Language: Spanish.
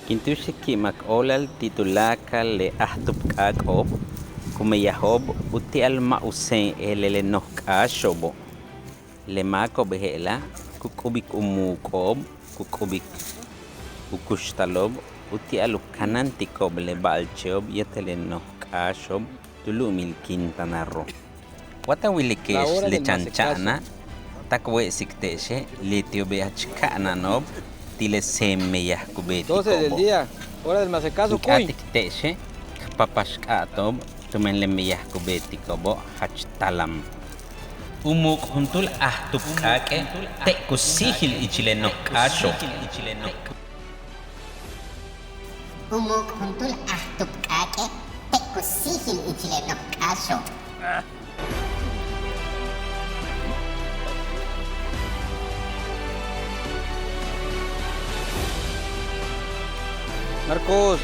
Kintuxik olal titulakal le ahtupk'ak'ob kumeyajob uti'al ma'usen elelenojk'axobo lemakob je'la kuk'ubik umuk'ob kuk'ubik ukuxtalob uti'al ukanantikob le b'a'alche'ob yetelenojk'axob tulu'umil Quintana Roo. Watawilikex le chancha'na tak we'sikte'xe li tiob'eachka'nanob tile semeyaj kubetikobo. 12 del día, hora del masecazo, cuy. K'atikte'xe kpapaxk'atob tumenlemeyaj kubetikobo jach talam. Umuk' juntul ajtupk'ak'e te'kusijil ichilenojk'axob. Umuk juntul ahtupk'ak'e te'kusijil ichilenojk'axob. Marcos.